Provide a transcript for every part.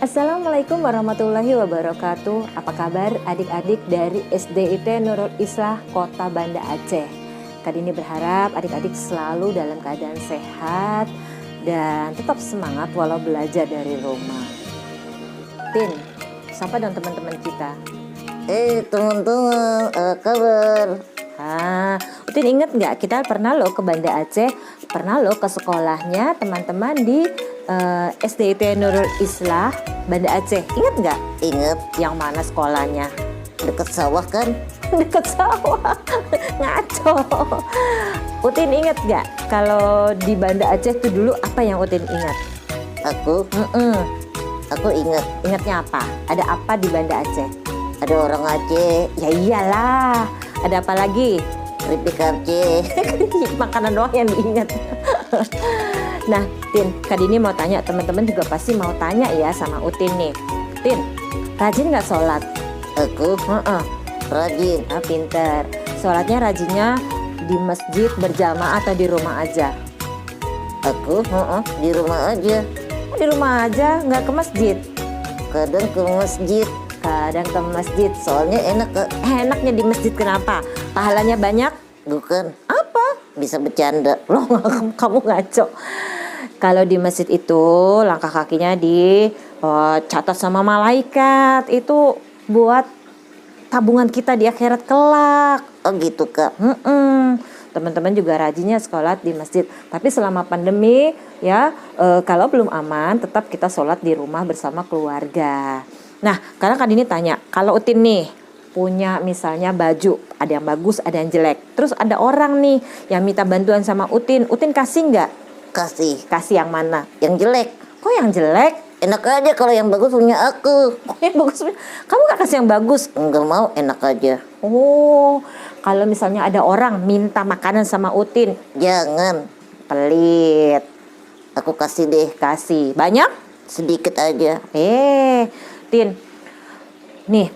Assalamualaikum warahmatullahi wabarakatuh. Apa kabar adik-adik dari SDIT Nurul Islah Kota Banda Aceh? Kali ini berharap adik-adik selalu dalam keadaan sehat dan tetap semangat walau belajar dari rumah. Tin, sapa dong teman-teman kita. Teman-teman, apa kabar? Utin inget nggak kita pernah lo ke Banda Aceh, pernah lo ke sekolahnya teman-teman di SDIT Nurul Islah Banda Aceh, inget nggak? Ingat, Yang mana sekolahnya? dekat sawah kan? Deket sawah. Ngaco. Utin inget nggak kalau di Banda Aceh tuh dulu apa yang Utin ingat? Aku ingat Ingatnya apa? Ada apa di Banda Aceh? ada orang Aceh, Ya iyalah. Ada apa lagi? keripik Aceh. Makanan doang yang diingat. Nah, Tin, kali ini mau tanya, teman-teman juga pasti mau tanya ya sama Utin nih. Tin, rajin nggak sholat? Aku rajin. Pinter. Sholatnya rajinnya di masjid berjamaah atau di rumah aja? Aku di rumah aja. Di rumah aja, nggak ke masjid? Kadang ke masjid, Kadang ke masjid. soalnya enak ke. Enaknya di masjid kenapa? Pahalanya banyak? Bukan, Apa? bisa bercanda. Loh, kamu ngaco. Kalau di masjid itu langkah kakinya catat sama malaikat. Itu buat tabungan kita di akhirat kelak. Oh gitu Kak. Teman-teman juga rajinnya sholat di masjid. Tapi selama pandemi ya, kalau belum aman tetap kita sholat di rumah bersama keluarga. Nah, karena kan ini tanya, kalau Utin nih punya misalnya baju, ada yang bagus, ada yang jelek. Terus ada orang nih yang minta bantuan sama Utin. Utin kasih nggak? Kasih. Kasih yang mana? Yang jelek, Kok yang jelek? enak aja. Kalau yang bagus punya aku. Yang bagus. Kamu nggak kasih yang bagus? Enggak mau, enak aja. Oh, kalau misalnya ada orang minta makanan sama Utin, Jangan, pelit. aku kasih deh. Kasih. Banyak? Sedikit aja. Tin, nih,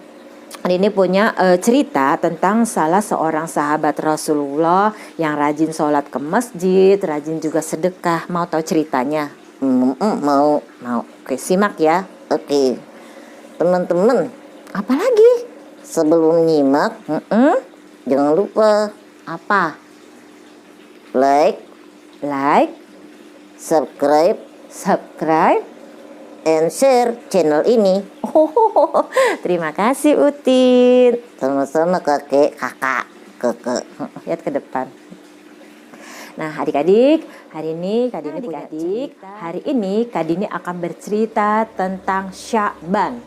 ini punya cerita tentang salah seorang sahabat Rasulullah yang rajin sholat ke masjid, rajin juga sedekah. Mau tahu ceritanya? Mau. Oke, simak ya. Oke, teman-teman, Apa lagi? sebelum nyimak, jangan lupa Apa? like, Like, subscribe, subscribe. and share channel ini. Oh, terima kasih Utin. Sama-sama kakak. Keke. Lihat ke depan. Nah, adik-adik, hari ini Kak Dini akan bercerita tentang Sya'ban.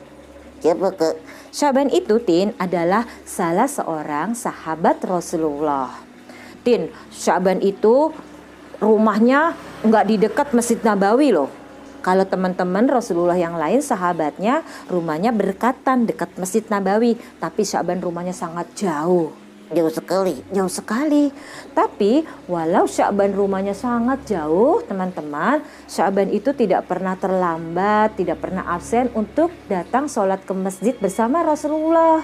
Siapa Kak? Sya'ban itu, Tin, adalah salah seorang sahabat Rasulullah. Tin, Sya'ban itu rumahnya nggak di dekat Masjid Nabawi loh. Kalau teman-teman Rasulullah yang lain sahabatnya rumahnya berdekatan dekat Masjid Nabawi, tapi Sya'ban rumahnya sangat jauh. Jauh sekali. Jauh sekali. Tapi walau Sya'ban rumahnya sangat jauh, teman-teman, Sya'ban itu tidak pernah terlambat, tidak pernah absen untuk datang sholat ke masjid bersama Rasulullah.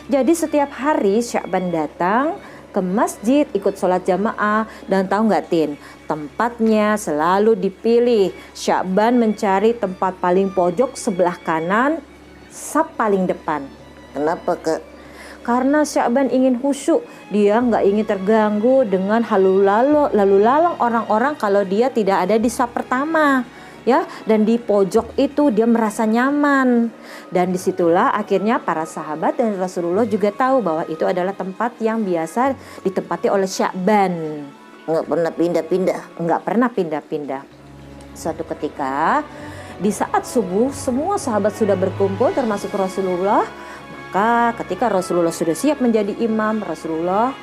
Jadi setiap hari Sya'ban datang ke masjid ikut sholat jamaah. Dan tahu nggak, Tin, tempatnya selalu dipilih. Sya'ban mencari tempat paling pojok sebelah kanan, saf paling depan. Kenapa Kak? Karena Sya'ban ingin khusyuk, dia nggak ingin terganggu dengan lalu lalang orang-orang kalau dia tidak ada di saf pertama, ya. Dan di pojok itu dia merasa nyaman. Dan disitulah akhirnya para sahabat dan Rasulullah juga tahu bahwa itu adalah tempat yang biasa ditempati oleh Sya'ban. Nggak pernah pindah-pindah. Nggak pernah pindah-pindah. Suatu ketika di saat subuh semua sahabat sudah berkumpul termasuk Rasulullah. Maka ketika Rasulullah sudah siap menjadi imam, Rasulullah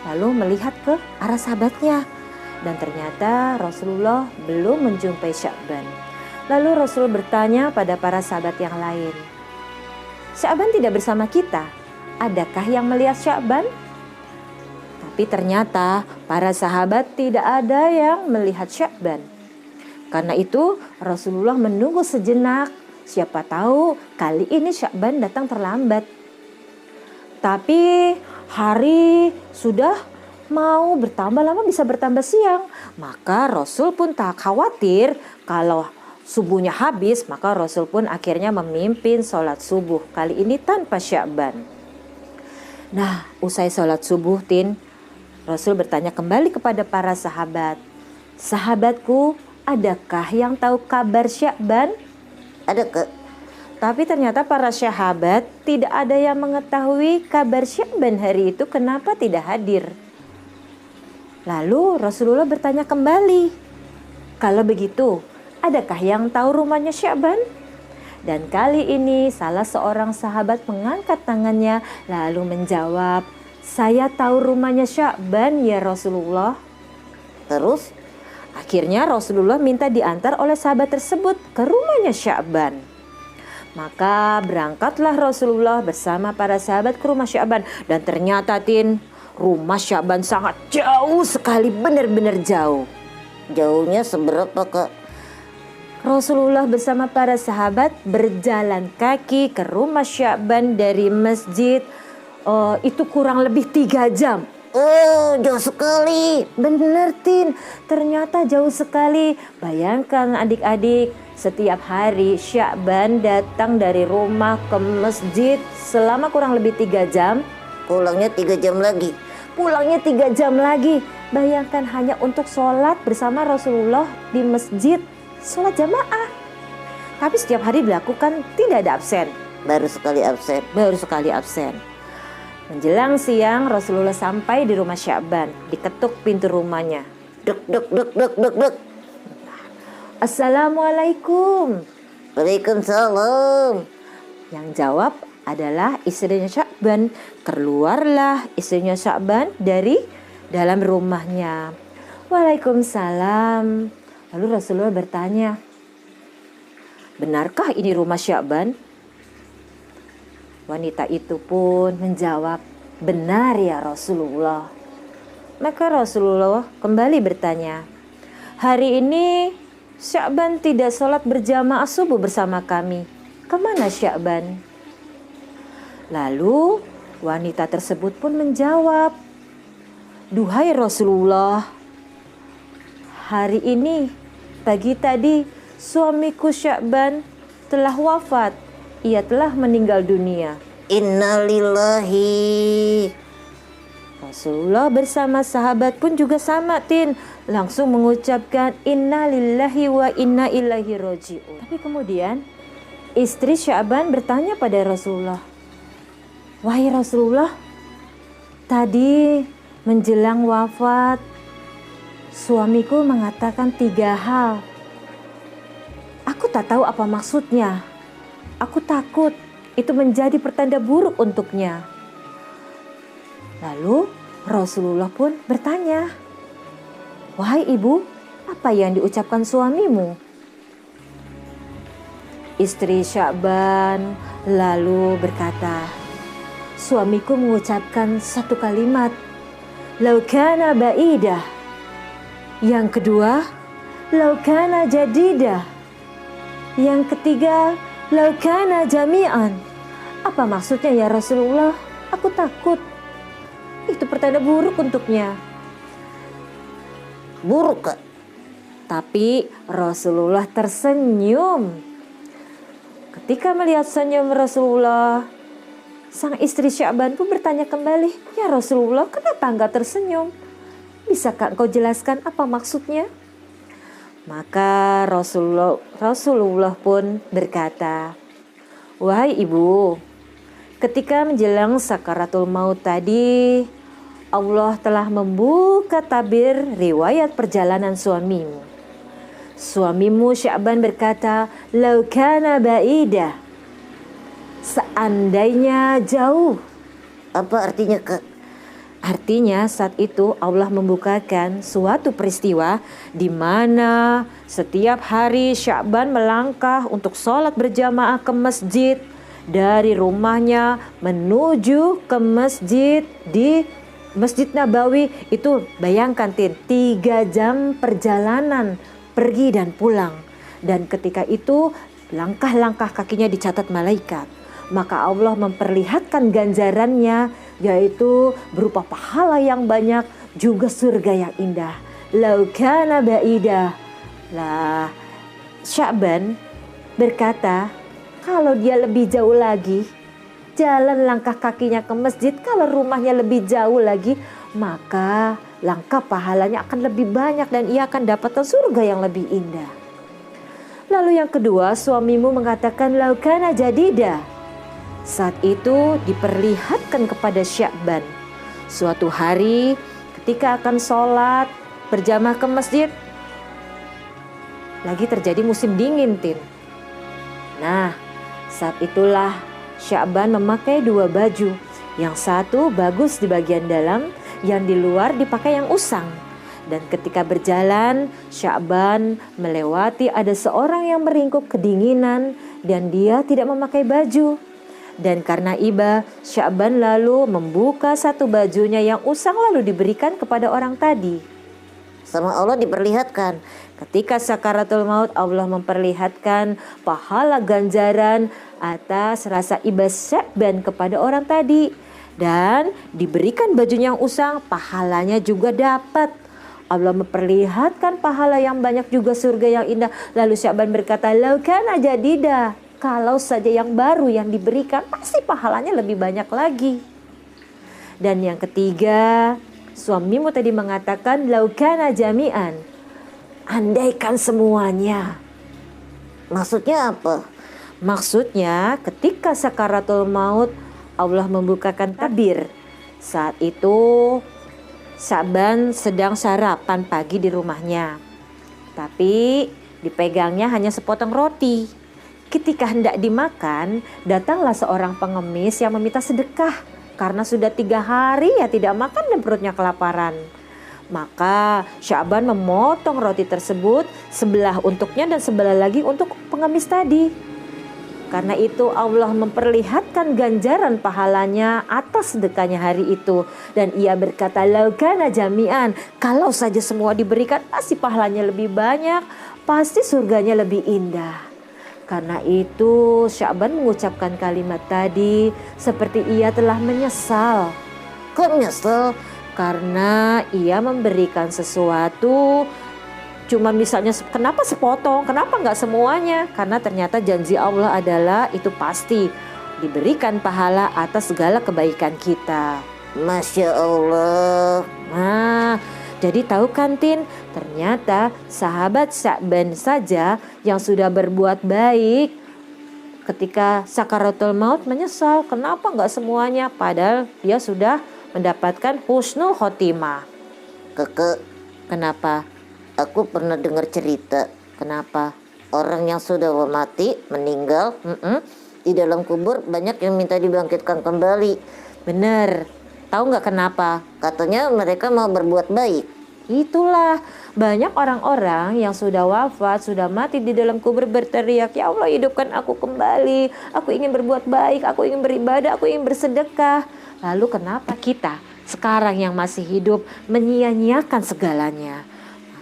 lalu melihat ke arah sahabatnya. Dan ternyata Rasulullah belum menjumpai Sya'ban. Lalu Rasul bertanya pada para sahabat yang lain, Sya'ban tidak bersama kita, adakah yang melihat Sya'ban? Tapi ternyata para sahabat tidak ada yang melihat Sya'ban. Karena itu Rasulullah menunggu sejenak. Siapa tahu kali ini Sya'ban datang terlambat. Tapi hari sudah mau bertambah lama, bisa bertambah siang. Maka Rasul pun tak khawatir kalau subuhnya habis, maka Rasul pun akhirnya memimpin sholat subuh. Kali ini tanpa Sya'ban. Nah, usai sholat subuh, Tin, Rasul bertanya kembali kepada para sahabat. Sahabatku, adakah yang tahu kabar Sya'ban? Ada Kak. Tapi ternyata para sahabat tidak ada yang mengetahui kabar Sya'ban hari itu kenapa tidak hadir. Lalu Rasulullah bertanya kembali, kalau begitu, adakah yang tahu rumahnya Sya'ban? Dan kali ini salah seorang sahabat mengangkat tangannya lalu menjawab, saya tahu rumahnya Sya'ban ya Rasulullah. Terus? Akhirnya Rasulullah minta diantar oleh sahabat tersebut ke rumahnya Sya'ban. Maka berangkatlah Rasulullah bersama para sahabat ke rumah Sya'ban. Dan ternyata, Tin, rumah Sya'ban sangat jauh sekali, benar-benar jauh. Jauhnya seberapa Kak? Rasulullah bersama para sahabat berjalan kaki ke rumah Sya'ban dari masjid. Itu kurang lebih 3 jam. Oh, jauh sekali. Bener, Tin, ternyata jauh sekali. Bayangkan adik-adik, setiap hari Sya'ban datang dari rumah ke masjid selama kurang lebih 3 jam. Pulangnya 3 jam lagi. Pulangnya 3 jam lagi. Bayangkan hanya untuk sholat bersama Rasulullah di masjid, sholat jamaah. Tapi setiap hari dilakukan, tidak ada absen. Baru sekali absen. Baru sekali absen. Menjelang siang Rasulullah sampai di rumah Sya'ban. Diketuk pintu rumahnya. Dek dek dek dek dek dek. Assalamualaikum. Waalaikumsalam. Yang jawab adalah istrinya Sya'ban. Keluarlah istrinya Sya'ban dari dalam rumahnya. Waalaikumsalam. Lalu Rasulullah bertanya, benarkah ini rumah Sya'ban? Wanita itu pun menjawab, benar ya Rasulullah. Maka Rasulullah kembali bertanya, hari ini Sya'ban tidak sholat berjamaah subuh bersama kami. Kemana Sya'ban? Lalu wanita tersebut pun menjawab, duhai Rasulullah, hari ini pagi tadi suamiku Sya'ban telah wafat. Ia telah meninggal dunia. Innalillahi. Rasulullah bersama sahabat pun juga sama, Tin, langsung mengucapkan innalillahi wa inna ilaihi raji'un. Tapi kemudian istri Sya'ban bertanya pada Rasulullah, wahai Rasulullah, tadi menjelang wafat suamiku mengatakan 3 hal. Aku tak tahu apa maksudnya. Aku takut itu menjadi pertanda buruk untuknya. Lalu Rasulullah pun bertanya, wahai ibu, apa yang diucapkan suamimu? Istri Sya'ban lalu berkata, suamiku mengucapkan 1 kalimat, lau kana ba'idah. Yang kedua, lau kana jadidah. Yang ketiga, lau kana jami'an. Apa maksudnya ya Rasulullah? Aku takut itu pertanda buruk untuknya. Buruk Kak. Tapi Rasulullah tersenyum. Ketika melihat senyum Rasulullah, sang istri Sya'ban pun bertanya kembali, ya Rasulullah, kenapa enggak tersenyum? Bisakah engkau jelaskan apa maksudnya? Maka Rasulullah pun berkata, wahai ibu, ketika menjelang sakaratul maut tadi, Allah telah membuka tabir riwayat perjalanan suamimu. Suamimu Sya'ban berkata, lau kana ba'idah. Seandainya jauh. Apa artinya Kak? Artinya saat itu Allah membukakan suatu peristiwa di mana setiap hari Sya'ban melangkah untuk sholat berjamaah ke masjid dari rumahnya menuju ke masjid di Masjid Nabawi. Itu bayangkan Tin, 3 jam perjalanan pergi dan pulang. Dan ketika itu langkah-langkah kakinya dicatat malaikat. Maka Allah memperlihatkan ganjarannya, yaitu berupa pahala yang banyak, juga surga yang indah. Lau kana ba'idah. Lah, Sya'ban berkata, kalau dia lebih jauh lagi, jalan langkah kakinya ke masjid, kalau rumahnya lebih jauh lagi, maka langkah pahalanya akan lebih banyak dan ia akan dapatkan surga yang lebih indah. Lalu yang kedua, suamimu mengatakan laukana jadida. Saat itu diperlihatkan kepada Sya'ban, suatu hari ketika akan sholat berjamaah ke masjid, lagi terjadi musim dingin, Tin. Nah, saat itulah Sya'ban memakai dua baju. Yang satu bagus di bagian dalam, yang di luar dipakai yang usang. Dan ketika berjalan, Sya'ban melewati ada seorang yang meringkuk kedinginan dan dia tidak memakai baju. Dan karena iba, Sya'ban lalu membuka satu bajunya yang usang lalu diberikan kepada orang tadi. Sama Allah diperlihatkan. Ketika sakaratul maut, Allah memperlihatkan pahala ganjaran atas rasa iba Sya'ban kepada orang tadi. Dan diberikan bajunya yang usang, pahalanya juga dapat. Allah memperlihatkan pahala yang banyak juga surga yang indah. Lalu Sya'ban berkata, laukana jadida. Kalau saja yang baru yang diberikan, pasti pahalanya lebih banyak lagi. Dan yang ketiga, suamimu tadi mengatakan laukana jami'an. Andaikan semuanya. Maksudnya apa? Maksudnya ketika sakaratul maut Allah membukakan tabir. Saat itu Sya'ban sedang sarapan pagi di rumahnya. Tapi dipegangnya hanya sepotong roti. Ketika hendak dimakan, datanglah seorang pengemis yang meminta sedekah. Karena sudah 3 hari ya tidak makan dan perutnya kelaparan. Maka Sya'ban memotong roti tersebut, sebelah untuknya dan sebelah lagi untuk pengemis tadi. Karena itu Allah memperlihatkan ganjaran pahalanya atas sedekahnya hari itu. Dan ia berkata, laukana jami'an. Kalau saja semua diberikan, pasti pahalanya lebih banyak, pasti surganya lebih indah. Karena itu Sya'ban mengucapkan kalimat tadi seperti ia telah menyesal. Kok nyesel? Karena ia memberikan sesuatu, cuma misalnya kenapa sepotong, kenapa nggak semuanya? Karena ternyata janji Allah adalah itu pasti diberikan pahala atas segala kebaikan kita. Masya Allah. Nah, jadi tahu kan Tin, ternyata sahabat Sya'ban saja yang sudah berbuat baik ketika sakaratul maut menyesal. Kenapa nggak semuanya? Padahal dia sudah mendapatkan husnul khotimah. Kakak, Kenapa? aku pernah dengar cerita. Kenapa? Orang yang sudah mati, meninggal, di dalam kubur banyak yang minta dibangkitkan kembali. Bener. Tahu nggak kenapa? Katanya mereka mau berbuat baik. Itulah banyak orang-orang yang sudah wafat, sudah mati di dalam kubur berteriak, ya Allah hidupkan aku kembali, aku ingin berbuat baik, aku ingin beribadah, aku ingin bersedekah. Lalu kenapa kita sekarang yang masih hidup menyia-nyiakan segalanya?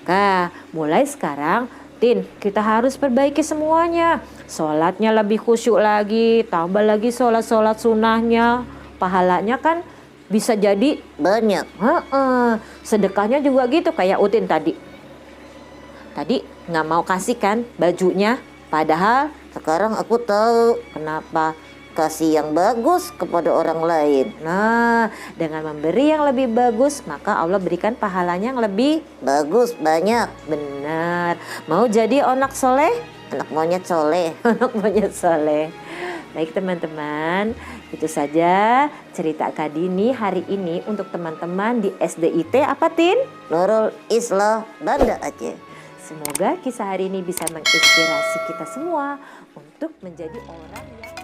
Maka mulai sekarang Tin, kita harus perbaiki semuanya. Sholatnya lebih khusyuk lagi, tambah lagi sholat-sholat sunnahnya. Pahalanya kan bisa jadi Banyak. sedekahnya juga gitu kayak Utin tadi. Tadi nggak mau kasih kan bajunya, padahal Sekarang aku tahu kenapa? kasih yang bagus kepada orang lain. Nah, dengan memberi yang lebih bagus, maka Allah berikan pahalanya yang lebih Bagus, banyak. benar. Mau jadi anak soleh? Anak monyet soleh. Anak monyet soleh. Baik teman-teman, itu saja cerita Kak Dini hari ini untuk teman-teman di SDIT apa Tin? Nurul Islah Banda Aceh. Semoga kisah hari ini bisa menginspirasi kita semua untuk menjadi orang yang